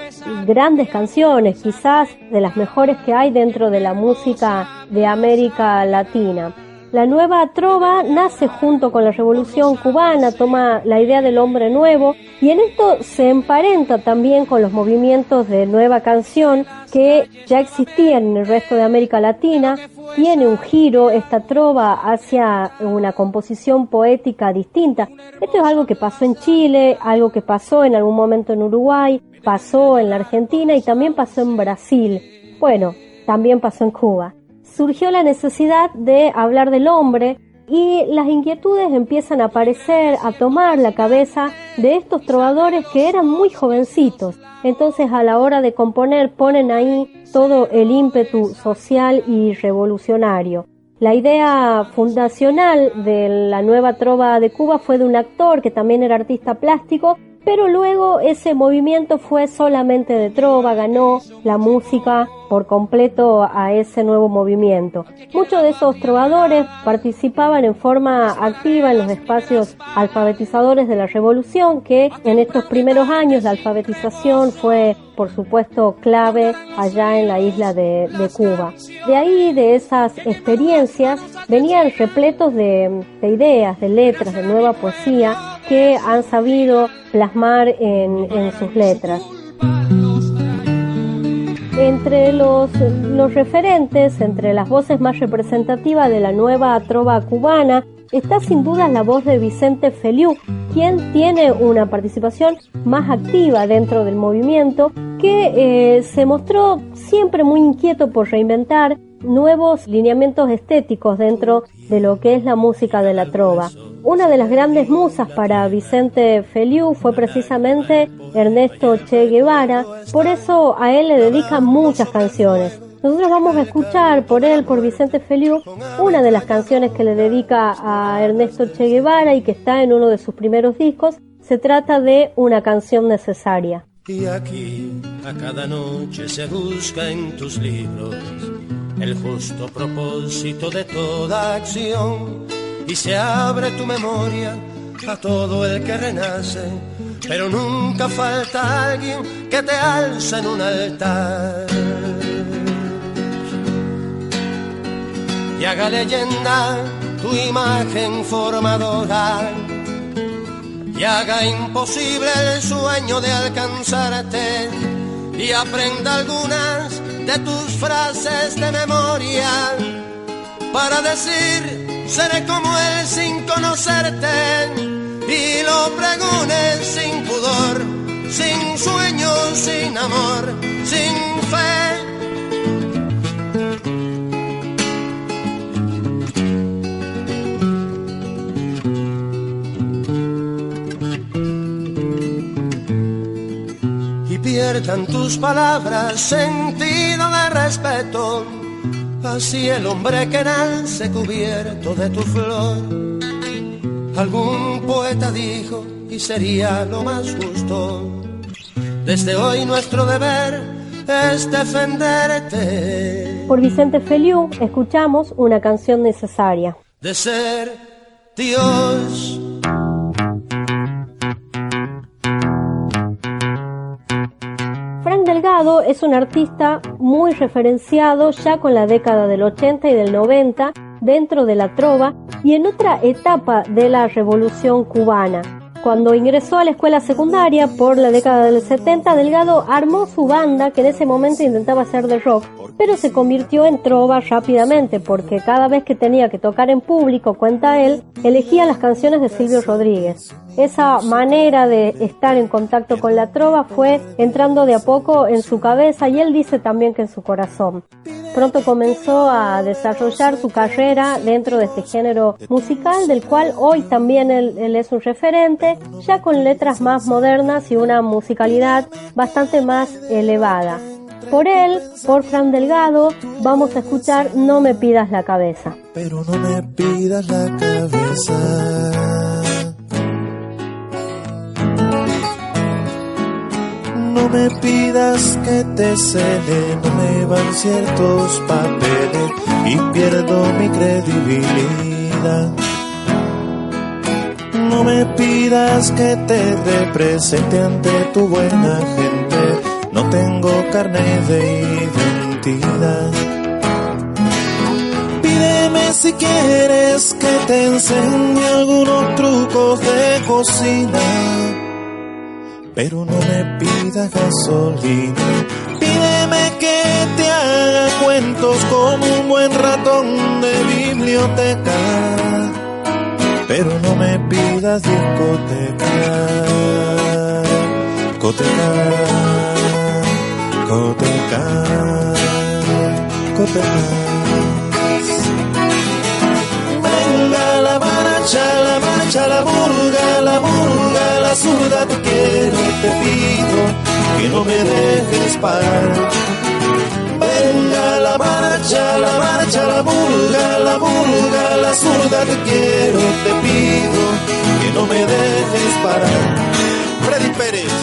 grandes canciones, quizás de las mejores que hay dentro de la música de América Latina. La nueva trova nace junto con la Revolución Cubana, toma la idea del hombre nuevo, y en esto se emparenta también con los movimientos de nueva canción que ya existían en el resto de América Latina. Tiene un giro esta trova hacia una composición poética distinta. Esto es algo que pasó en Chile, algo que pasó en algún momento en Uruguay, pasó en la Argentina y también pasó en Brasil. Bueno, también pasó en Cuba. Surgió la necesidad de hablar del hombre y las inquietudes empiezan a aparecer, a tomar la cabeza de estos trovadores que eran muy jovencitos. Entonces, a la hora de componer, ponen ahí todo el ímpetu social y revolucionario. La idea fundacional de la nueva trova de Cuba fue de un actor que también era artista plástico, pero luego ese movimiento fue solamente de trova, ganó la música por completo a ese nuevo movimiento. Muchos de esos trovadores participaban en forma activa en los espacios alfabetizadores de la revolución, que en estos primeros años la alfabetización fue, por supuesto, clave allá en la isla de Cuba. De ahí, de esas experiencias, venían repletos de ideas, de letras, de nueva poesía que han sabido plasmar en sus letras. Entre los referentes, entre las voces más representativas de la nueva trova cubana, está sin duda la voz de Vicente Feliú, quien tiene una participación más activa dentro del movimiento, que se mostró siempre muy inquieto por reinventar nuevos lineamientos estéticos dentro de lo que es la música de la trova. Una de las grandes musas para Vicente Feliú fue precisamente Ernesto Che Guevara, por eso a él le dedican muchas canciones. Nosotros vamos a escuchar por Vicente Feliú, una de las canciones que le dedica a Ernesto Che Guevara y que está en uno de sus primeros discos. Se trata de Una canción necesaria. Y aquí a cada noche se busca en tus libros el justo propósito de toda acción, y se abre tu memoria a todo el que renace, pero nunca falta alguien que te alza en un altar y haga leyenda tu imagen formadora y haga imposible el sueño de alcanzarte y aprenda algunas de tus frases de memoria para decir seré como él sin conocerte y lo pregones sin pudor, sin sueños, sin amor, sin fe. Y pierdan tus palabras sentido de respeto, así el hombre que nace cubierto de tu flor. Algún poeta dijo, y sería lo más justo, desde hoy nuestro deber es defenderte. Por Vicente Feliú escuchamos Una canción necesaria. De ser Dios. Frank Delgado es un artista muy referenciado ya con la década del 80 y del 90 dentro de la trova y en otra etapa de la Revolución Cubana. Cuando ingresó a la escuela secundaria por la década del 70, Delgado armó su banda, que en ese momento intentaba hacer de rock, pero se convirtió en trova rápidamente porque cada vez que tenía que tocar en público, cuenta él, elegía las canciones de Silvio Rodríguez. esa manera de estar en contacto con la trova fue entrando de a poco en su cabeza y él dice también que en su corazón. Pronto comenzó a desarrollar su carrera dentro de este género musical, del cual hoy también él es un referente, ya con letras más modernas y una musicalidad bastante más elevada. Por él, por Fran Delgado, vamos a escuchar No me pidas la cabeza. Pero no me pidas la cabeza. No me pidas que te cele, no me van ciertos papeles y pierdo mi credibilidad. No me pidas que te represente ante tu buena gente, no tengo carnet de identidad. Pídeme si quieres que te enseñe algunos trucos de cocina, pero no me pidas gasolina. Pídeme que te haga cuentos como un buen ratón de biblioteca, pero no me pidas discoteca. Coteca, coteca, coteca. Venga la marcha, la murga, la zurda, te quiero, te pido que no me dejes parar. Venga la marcha, la murga, la zurda, te quiero, te pido que no me dejes parar. Freddy Pérez.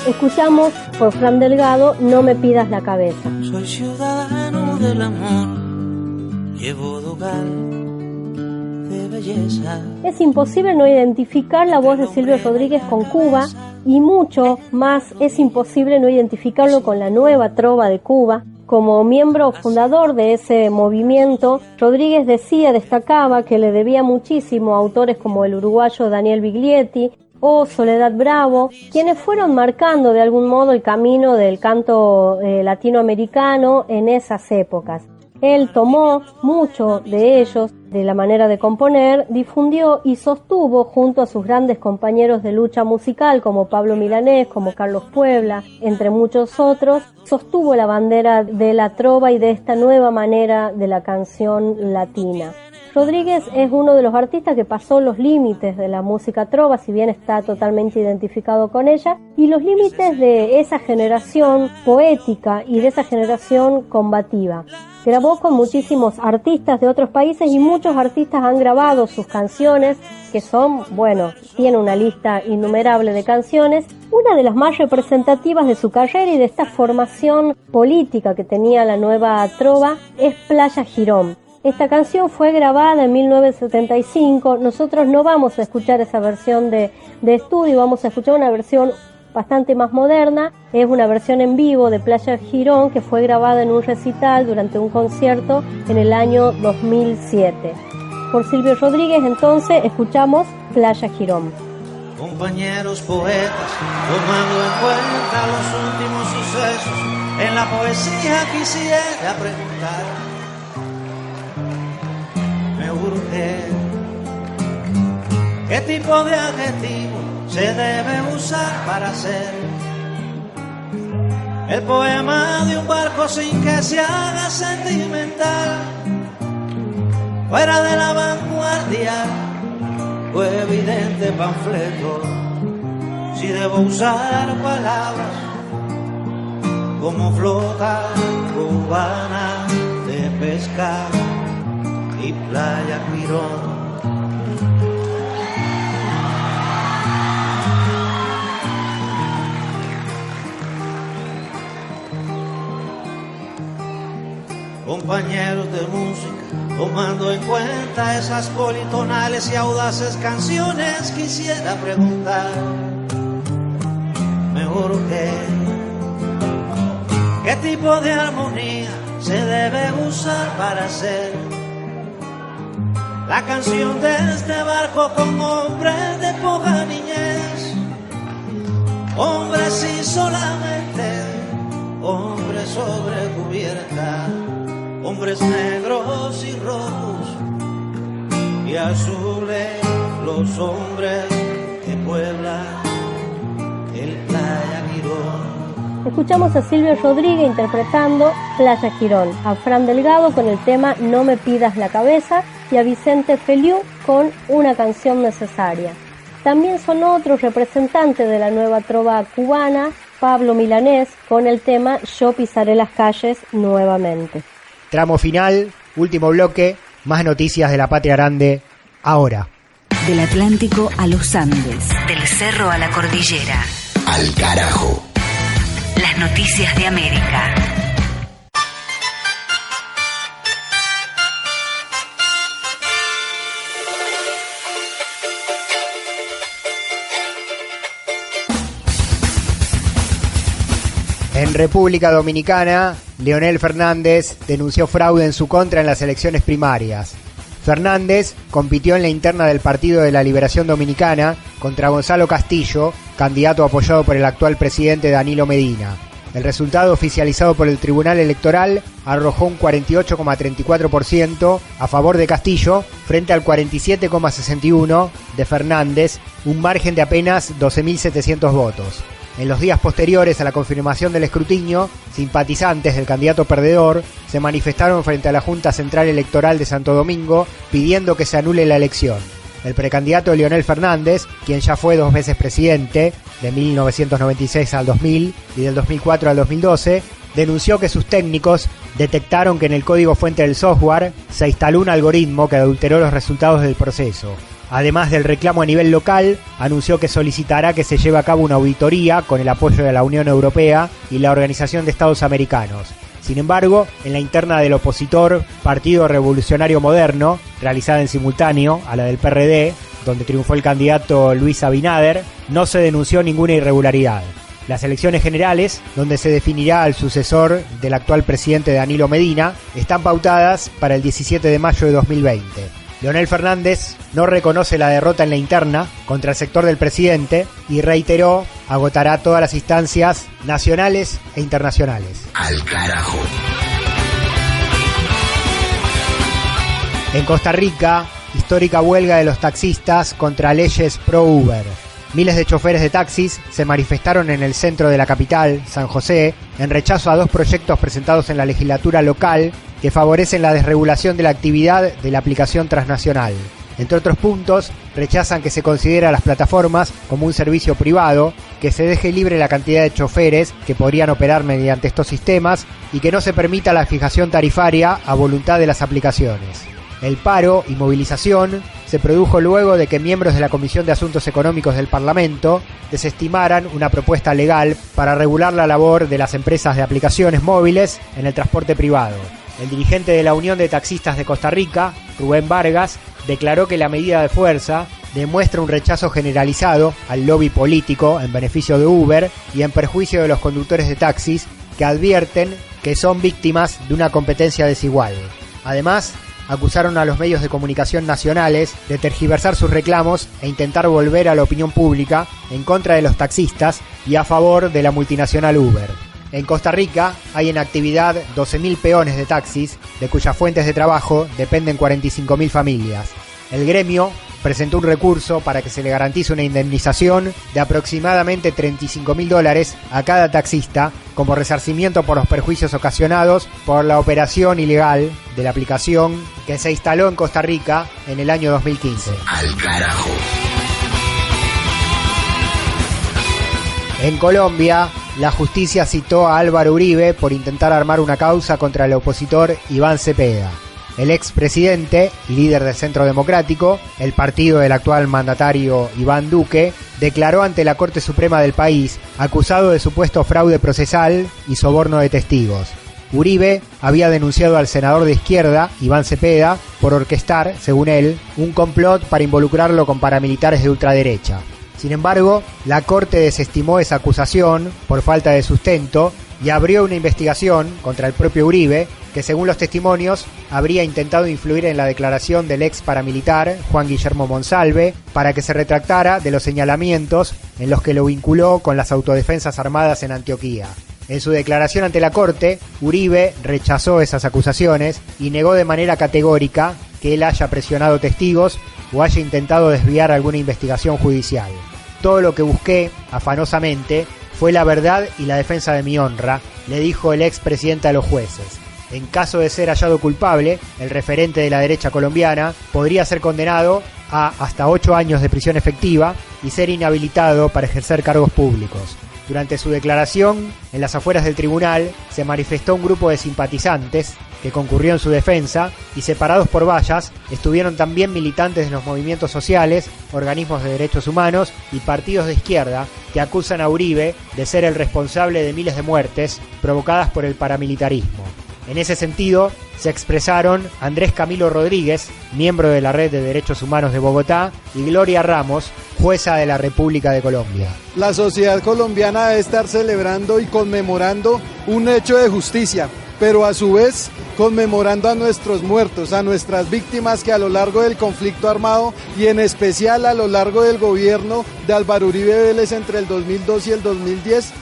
Escuchamos por Fran Delgado No me pidas la cabeza. Soy ciudadano del amor, llevo dogal de belleza. Es imposible no identificar la voz de Silvio Rodríguez con Cuba, y mucho más es imposible no identificarlo con la nueva trova de Cuba. Como miembro fundador de ese movimiento, Rodríguez destacaba que le debía muchísimo a autores como el uruguayo Daniel Biglietti o Soledad Bravo, quienes fueron marcando de algún modo el camino del canto latinoamericano en esas épocas. Él tomó mucho de ellos, de la manera de componer, difundió y sostuvo junto a sus grandes compañeros de lucha musical como Pablo Milanés, como Carlos Puebla, entre muchos otros, sostuvo la bandera de la trova y de esta nueva manera de la canción latina. Rodríguez es uno de los artistas que pasó los límites de la música trova, si bien está totalmente identificado con ella, y los límites de esa generación poética y de esa generación combativa. Grabó con muchísimos artistas de otros países y muchos artistas han grabado sus canciones, que son, tiene una lista innumerable de canciones. Una de las más representativas de su carrera y de esta formación política que tenía la nueva trova es Playa Girón. Esta canción fue grabada en 1975, nosotros no vamos a escuchar esa versión de estudio, vamos a escuchar una versión bastante más moderna, es una versión en vivo de Playa Girón que fue grabada en un recital durante un concierto en el año 2007. Por Silvio Rodríguez entonces escuchamos Playa Girón. Compañeros poetas, tomando en cuenta los últimos sucesos, en la poesía quisiera preguntar. Me urge, ¿qué tipo de adjetivo se debe usar para hacer el poema de un barco sin que se haga sentimental? Fuera de la vanguardia o evidente panfleto, si debo usar palabras como flota cubana de pesca y Playa Girón. Compañeros de música, tomando en cuenta esas politonales y audaces canciones, quisiera preguntar, mejor ¿qué tipo de armonía se debe usar para hacer la canción de este barco con hombres de poca niñez? Hombres y solamente hombres sobre cubierta, hombres negros y rojos y y azules los hombres que pueblan el Playa Girón. Escuchamos a Silvio Rodríguez interpretando Playa Girón, a Fran Delgado con el tema No me pidas la cabeza y a Vicente Feliú con Una canción necesaria. También son otros representantes de la nueva trova cubana, Pablo Milanés, con el tema Yo pisaré las calles nuevamente. Tramo final, último bloque, más noticias de la patria grande, ahora. Del Atlántico a los Andes, del cerro a la cordillera. Al carajo. Las noticias de América. En República Dominicana, Leonel Fernández denunció fraude en su contra en las elecciones primarias. Fernández compitió en la interna del Partido de la Liberación Dominicana contra Gonzalo Castillo, candidato apoyado por el actual presidente Danilo Medina. El resultado oficializado por el Tribunal Electoral arrojó un 48,34% a favor de Castillo frente al 47,61% de Fernández, un margen de apenas 12.700 votos. En los días posteriores a la confirmación del escrutinio, simpatizantes del candidato perdedor se manifestaron frente a la Junta Central Electoral de Santo Domingo pidiendo que se anule la elección. El precandidato Leonel Fernández, quien ya fue 2 veces presidente, de 1996 al 2000 y del 2004 al 2012, denunció que sus técnicos detectaron que en el código fuente del software se instaló un algoritmo que adulteró los resultados del proceso. Además del reclamo a nivel local, anunció que solicitará que se lleve a cabo una auditoría con el apoyo de la Unión Europea y la Organización de Estados Americanos. Sin embargo, en la interna del opositor Partido Revolucionario Moderno, realizada en simultáneo a la del PRD, donde triunfó el candidato Luis Abinader, no se denunció ninguna irregularidad. Las elecciones generales, donde se definirá al sucesor del actual presidente Danilo Medina, están pautadas para el 17 de mayo de 2020. Leonel Fernández no reconoce la derrota en la interna contra el sector del presidente y reiteró agotará todas las instancias nacionales e internacionales. Al carajo. En Costa Rica, histórica huelga de los taxistas contra leyes pro Uber. Miles de choferes de taxis se manifestaron en el centro de la capital, San José, en rechazo a 2 proyectos presentados en la legislatura local que favorecen la desregulación de la actividad de la aplicación transnacional. Entre otros puntos, rechazan que se considere a las plataformas como un servicio privado, que se deje libre la cantidad de choferes que podrían operar mediante estos sistemas y que no se permita la fijación tarifaria a voluntad de las aplicaciones. El paro y movilización se produjo luego de que miembros de la Comisión de Asuntos Económicos del Parlamento desestimaran una propuesta legal para regular la labor de las empresas de aplicaciones móviles en el transporte privado. El dirigente de la Unión de Taxistas de Costa Rica, Rubén Vargas, declaró que la medida de fuerza demuestra un rechazo generalizado al lobby político en beneficio de Uber y en perjuicio de los conductores de taxis que advierten que son víctimas de una competencia desigual. Además, acusaron a los medios de comunicación nacionales de tergiversar sus reclamos e intentar volver a la opinión pública en contra de los taxistas y a favor de la multinacional Uber. En Costa Rica hay en actividad 12.000 peones de taxis, de cuyas fuentes de trabajo dependen 45.000 familias. El gremio presentó un recurso para que se le garantice una indemnización de aproximadamente $35.000 a cada taxista como resarcimiento por los perjuicios ocasionados por la operación ilegal de la aplicación que se instaló en Costa Rica en el año 2015. Al carajo. En Colombia, la justicia citó a Álvaro Uribe por intentar armar una causa contra el opositor Iván Cepeda. El expresidente y líder del Centro Democrático, el partido del actual mandatario Iván Duque, declaró ante la Corte Suprema del país acusado de supuesto fraude procesal y soborno de testigos. Uribe había denunciado al senador de izquierda, Iván Cepeda, por orquestar, según él, un complot para involucrarlo con paramilitares de ultraderecha. Sin embargo, la Corte desestimó esa acusación por falta de sustento y abrió una investigación contra el propio Uribe, que según los testimonios habría intentado influir en la declaración del ex paramilitar Juan Guillermo Monsalve para que se retractara de los señalamientos en los que lo vinculó con las autodefensas armadas en Antioquía. En su declaración ante la Corte, Uribe rechazó esas acusaciones y negó de manera categórica que él haya presionado testigos o haya intentado desviar alguna investigación judicial. Todo lo que busqué, afanosamente, fue la verdad y la defensa de mi honra, le dijo el expresidente a los jueces. En caso de ser hallado culpable, el referente de la derecha colombiana podría ser condenado a hasta 8 años de prisión efectiva y ser inhabilitado para ejercer cargos públicos. Durante su declaración, en las afueras del tribunal, se manifestó un grupo de simpatizantes que concurrió en su defensa y, separados por vallas, estuvieron también militantes de los movimientos sociales, organismos de derechos humanos y partidos de izquierda que acusan a Uribe de ser el responsable de miles de muertes provocadas por el paramilitarismo. En ese sentido, se expresaron Andrés Camilo Rodríguez, miembro de la Red de Derechos Humanos de Bogotá, y Gloria Ramos, jueza de la República de Colombia. La sociedad colombiana debe estar celebrando y conmemorando un hecho de justicia, pero a su vez conmemorando a nuestros muertos, a nuestras víctimas que a lo largo del conflicto armado y en especial a lo largo del gobierno de Álvaro Uribe Vélez entre el 2002 y el 2010,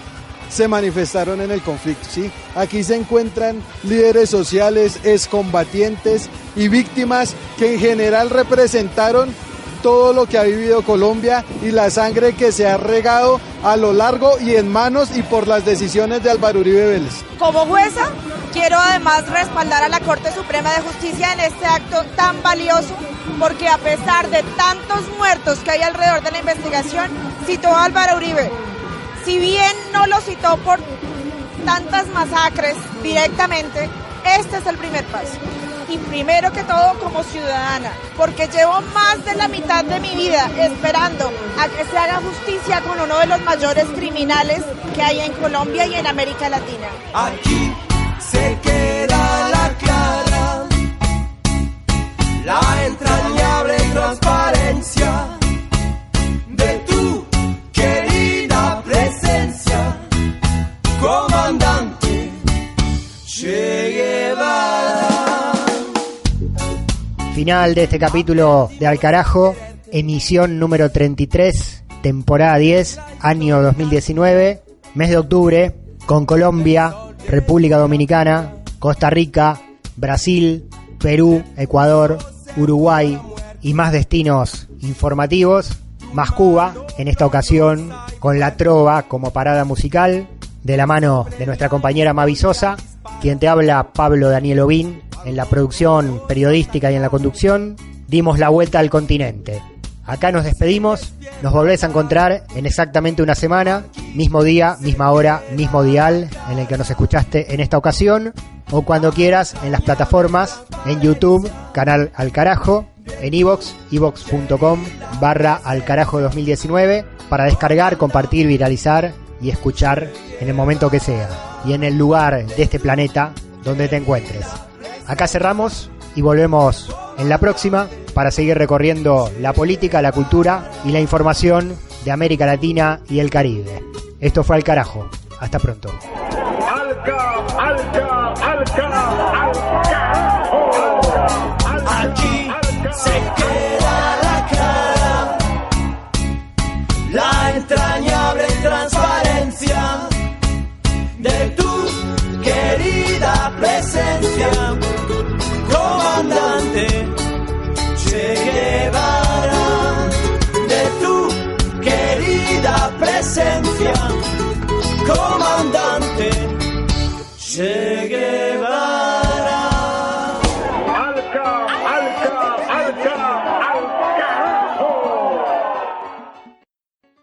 se manifestaron en el conflicto, ¿sí? Aquí se encuentran líderes sociales, excombatientes y víctimas que en general representaron todo lo que ha vivido Colombia y la sangre que se ha regado a lo largo y en manos y por las decisiones de Álvaro Uribe Vélez. Como jueza, quiero además respaldar a la Corte Suprema de Justicia en este acto tan valioso, porque a pesar de tantos muertos que hay alrededor de la investigación, citó a Álvaro Uribe. Si bien no lo citó por tantas masacres directamente, este es el primer paso. Y primero que todo como ciudadana, porque llevo más de la mitad de mi vida esperando a que se haga justicia con uno de los mayores criminales que hay en Colombia y en América Latina. Aquí se queda la clara, la entrañable transparencia de tu querida presencia, comandante Che Guevara. Final de este capítulo de Al Carajo, emisión número 33, temporada 10, año 2019, mes de octubre, con Colombia, República Dominicana, Costa Rica, Brasil, Perú, Ecuador, Uruguay y más destinos informativos, más Cuba, en esta ocasión con la trova como parada musical, de la mano de nuestra compañera Mavi Sosa, quien te habla Pablo Daniel Ovín, en la producción periodística y en la conducción. Dimos la vuelta al continente. Acá nos despedimos, nos volvés a encontrar en exactamente una semana, mismo día, misma hora, mismo dial en el que nos escuchaste en esta ocasión, o cuando quieras en las plataformas, en YouTube, canal Al Carajo, en iVoox, iVoox.com/alcarajo2019, para descargar, compartir, viralizar y escuchar en el momento que sea y en el lugar de este planeta donde te encuentres. Acá cerramos y volvemos en la próxima para seguir recorriendo la política, la cultura y la información de América Latina y el Caribe. Esto fue Al Carajo. Hasta pronto. Aquí se queda la clara, la entrañable transparencia de tu querida presencia, comandante Che Guevara, de tu querida presencia, comandante Che Guevara.